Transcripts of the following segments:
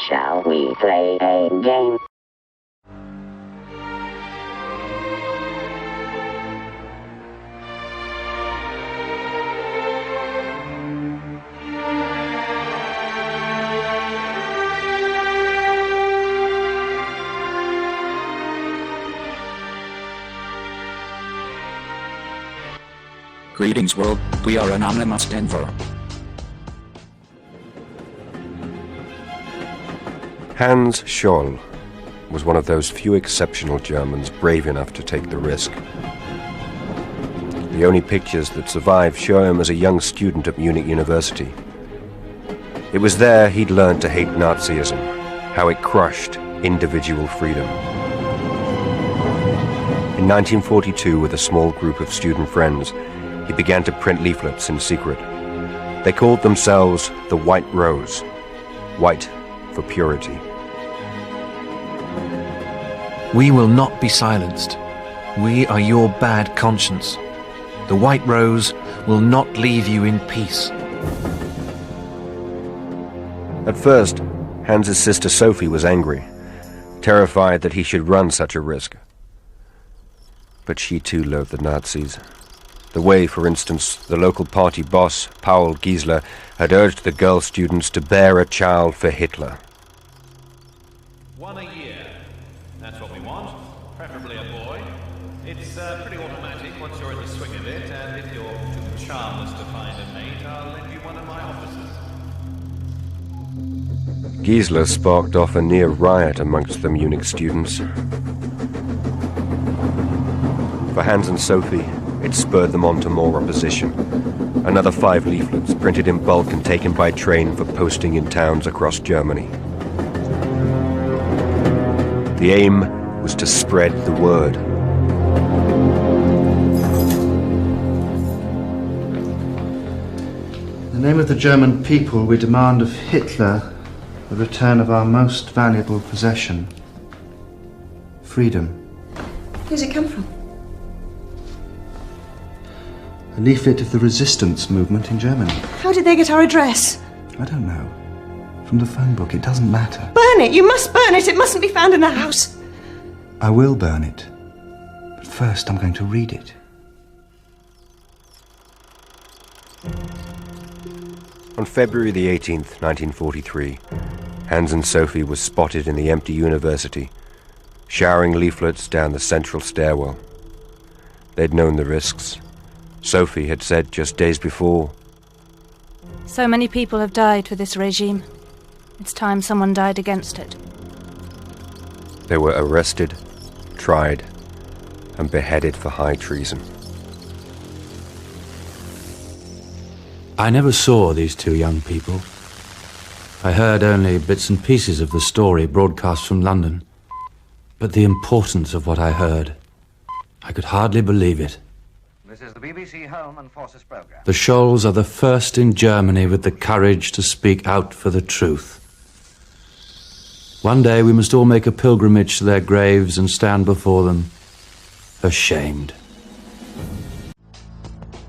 Shall we play a game? Greetings world, we are Anonymous Denver. Hans Scholl was one of those few exceptional Germans brave enough to take the risk. The only pictures that survive show him as a young student at Munich University. It was there he'd learned to hate Nazism, how it crushed individual freedom. In 1942, with a small group of student friends, he began to print leaflets in secret. They called themselves the White Rose, white for purity. We will not be silenced. We are your bad conscience. The White Rose will not leave you in peace. At first, Hans's sister Sophie was angry, terrified that he should run such a risk. But she too loathed the Nazis. The way, for instance, the local party boss, Paul Giesler, had urged the girl students to bear a child for Hitler. One a year. That's what we want. Preferably a boy. It's pretty automatic once you're in the swing of it, and if you're too charmless to find a mate, I'll lend you one of my offices. Giesler sparked off a near riot amongst the Munich students. For Hans and Sophie, it spurred them on to more opposition. Another 5 leaflets, printed in bulk and taken by train for posting in towns across Germany. The aim was to spread the word. In the name of the German people, we demand of Hitler the return of our most valuable possession, freedom. Who's it come from? A leaflet of the resistance movement in Germany. How did they get our address? I don't know. From the phone book, it doesn't matter. Burn it! You must burn it! It mustn't be found in the house. I will burn it. But first, I'm going to read it. On February the 18th, 1943, Hans and Sophie were spotted in the empty university, showering leaflets down the central stairwell. They'd known the risks. Sophie had said just days before, "So many people have died for this regime. It's time someone died against it." they were arrested, tried, and beheaded for high treason. I never saw these 2 young people. I heard only bits and pieces of the story broadcast from London. But the importance of what I heard, I could hardly believe it. This is the BBC Home and Forces program. The Scholls are the first in Germany with the courage to speak out for the truth. One day we must all make a pilgrimage to their graves and stand before them, ashamed.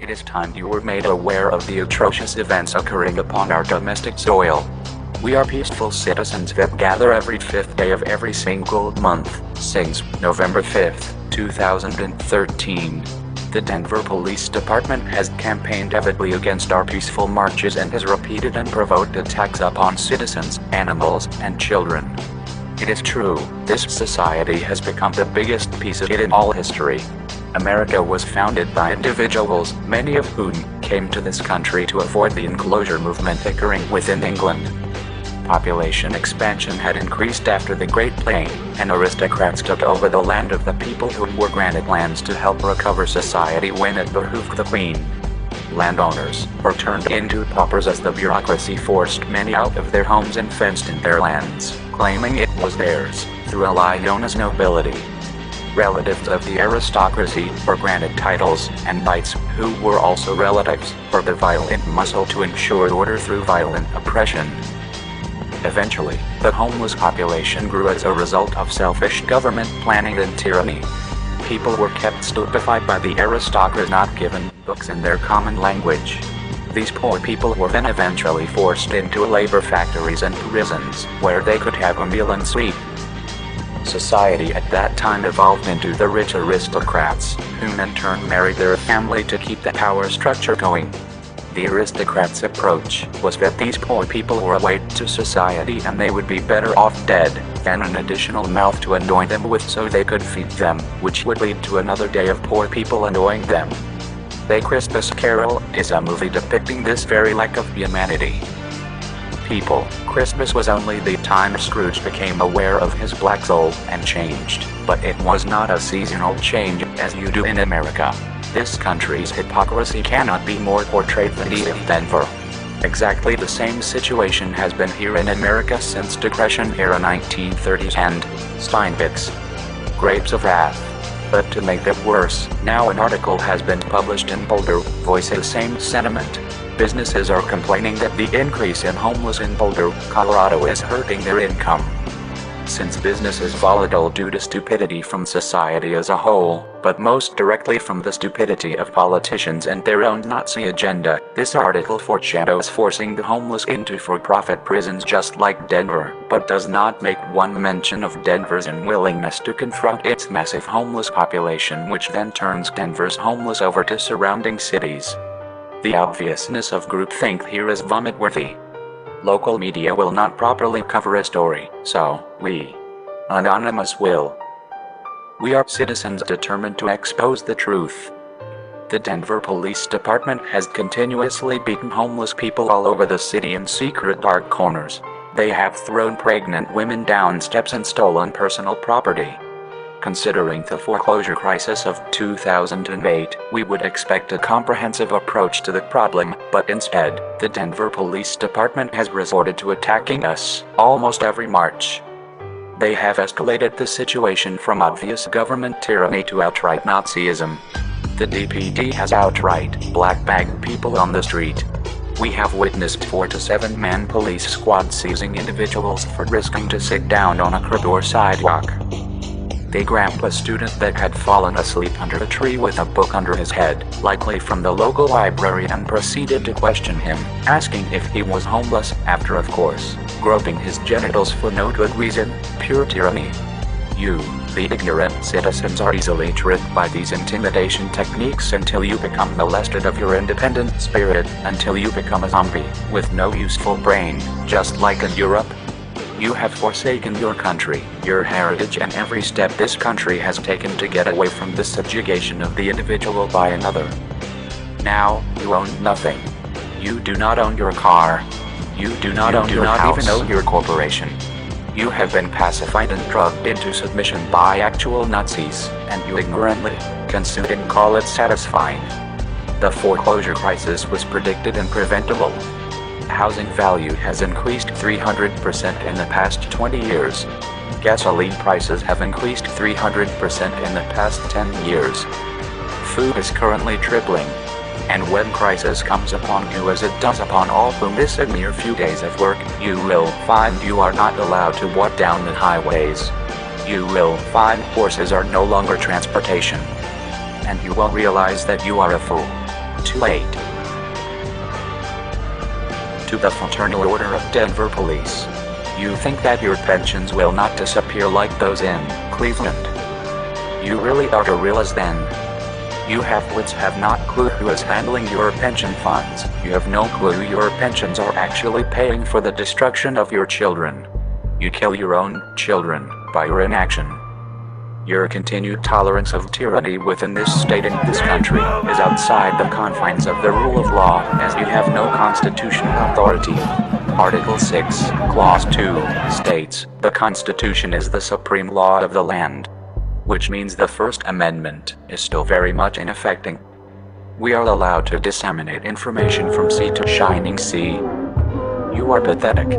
It is time you were made aware of the atrocious events occurring upon our domestic soil. We are peaceful citizens that gather every 5th day of every single month, since November 5th, 2013. The Denver Police Department has campaigned avidly against our peaceful marches and has repeated and provoked attacks upon citizens, animals, and children. It is true, this society has become the biggest piece of it in all history. America was founded by individuals, many of whom came to this country to avoid the enclosure movement occurring within England. Population expansion had increased after the Great Plague, and aristocrats took over the land of the people who were granted lands to help recover society when it behooved the Queen. Landowners were turned into paupers as the bureaucracy forced many out of their homes and fenced in their lands, claiming it was theirs, through a lie known as nobility. Relatives of the aristocracy were granted titles, and knights, who were also relatives, were the violent muscle to ensure order through violent oppression. Eventually, the homeless population grew as a result of selfish government planning and tyranny. People were kept stupefied by the aristocrats, not given books in their common language. these poor people were then eventually forced into labor factories and prisons, where they could have a meal and sleep. Society at that time evolved into the rich aristocrats, who in turn married their family to keep the power structure going. The aristocrats' approach was that these poor people were a weight to society and they would be better off dead than an additional mouth to annoy them with so they could feed them, which would lead to another day of poor people annoying them. The Christmas Carol is a movie depicting this very lack of humanity. People, Christmas was only the time Scrooge became aware of his black soul and changed, but it was not a seasonal change as you do in America. This country's hypocrisy cannot be more portrayed than in Denver. Exactly the same situation has been here in America since Depression-era 1930s and Steinbeck's Grapes of Wrath. But to make it worse, now an article has been published in Boulder, voicing the same sentiment. Businesses are complaining that the increase in homeless in Boulder, Colorado is hurting their income. Since business is volatile due to stupidity from society as a whole, but most directly from the stupidity of politicians and their own Nazi agenda, this article foreshadows forcing the homeless into for-profit prisons just like Denver, but does not make one mention of Denver's unwillingness to confront its massive homeless population, which then turns Denver's homeless over to surrounding cities. The obviousness of groupthink here is vomit-worthy. Local media will not properly cover a story, so we, Anonymous, will. We are citizens determined to expose the truth. The Denver Police Department has continuously beaten homeless people all over the city in secret dark corners. They have thrown pregnant women down steps and stolen personal property. Considering the foreclosure crisis of 2008, we would expect a comprehensive approach to the problem, but instead, the Denver Police Department has resorted to attacking us almost every March. They have escalated the situation from obvious government tyranny to outright Nazism. The DPD has outright black-bagged people on the street. We have witnessed 4 to 7-man police squads seizing individuals for risking to sit down on a curb or sidewalk. They grabbed a student that had fallen asleep under a tree with a book under his head, likely from the local library, and proceeded to question him, asking if he was homeless, after of course, groping his genitals for no good reason. Pure tyranny. You, the ignorant citizens, are easily tricked by these intimidation techniques until you become molested of your independent spirit, until you become a zombie, with no useful brain, just like in Europe. You have forsaken your country, your heritage, and every step this country has taken to get away from the subjugation of the individual by another. Now, you own nothing. You do not own your car. You do not even own your corporation. You have been pacified and drugged into submission by actual Nazis, and you ignorantly consume and call it satisfying. The foreclosure crisis was predicted and preventable. Housing value has increased 300% in the past 20 years. Gasoline prices have increased 300% in the past 10 years. Food is currently tripling. And when crisis comes upon you, as it does upon all who miss a mere few days of work, you will find you are not allowed to walk down the highways. You will find horses are no longer transportation. And you will realize that you are a fool. Too late. To the Fraternal Order of Denver Police. You think that your pensions will not disappear like those in Cleveland. You really are gorillas then. You have wits, have not clue who is handling your pension funds. You have no clue your pensions are actually paying for the destruction of your children. You kill your own children by your inaction. Your continued tolerance of tyranny within this state and this country is outside the confines of the rule of law, as you have no constitutional authority. Article 6, Clause 2, states, "The Constitution is the supreme law of the land," which means the First Amendment is still very much in effect. We are allowed to disseminate information from sea to shining sea. You are pathetic.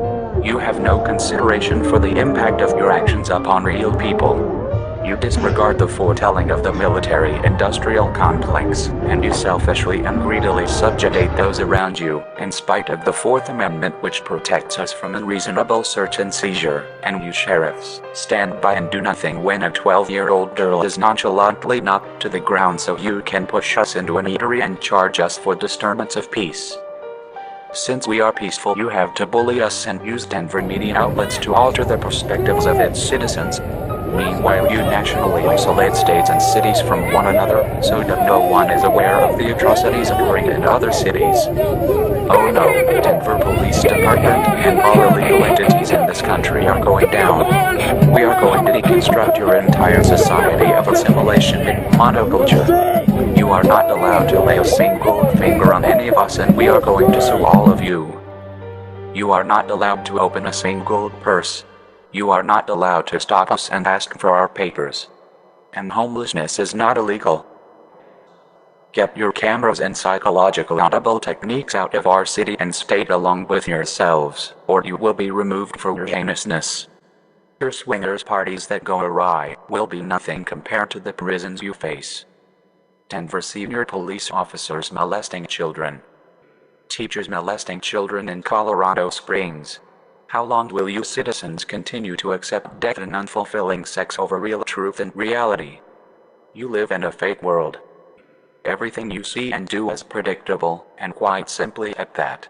You have no consideration for the impact of your actions upon real people. You disregard the foretelling of the military-industrial complex, and you selfishly and greedily subjugate those around you, in spite of the Fourth Amendment, which protects us from unreasonable search and seizure. And you sheriffs stand by and do nothing when a 12-year-old girl is nonchalantly knocked to the ground so you can push us into an eatery and charge us for disturbance of peace. Since we are peaceful, you have to bully us and use Denver media outlets to alter the perspectives of its citizens. Meanwhile, you nationally isolate states and cities from one another so that no one is aware of the atrocities occurring in other cities. Oh no, Denver Police Department and all illegal entities in this country are going down. We are going to deconstruct your entire society of assimilation in monoculture. You are not allowed to lay a single finger on any of us, and we are going to sue all of you. You are not allowed to open a single purse. You are not allowed to stop us and ask for our papers. And homelessness is not illegal. Get your cameras and psychological audible techniques out of our city and state along with yourselves, or you will be removed for your heinousness. Your swingers parties that go awry will be nothing compared to the prisons you face. Denver senior police officers molesting children. Teachers molesting children in Colorado Springs. How long will you citizens continue to accept death and unfulfilling sex over real truth and reality? You live in a fake world. Everything you see and do is predictable, and quite simply at that.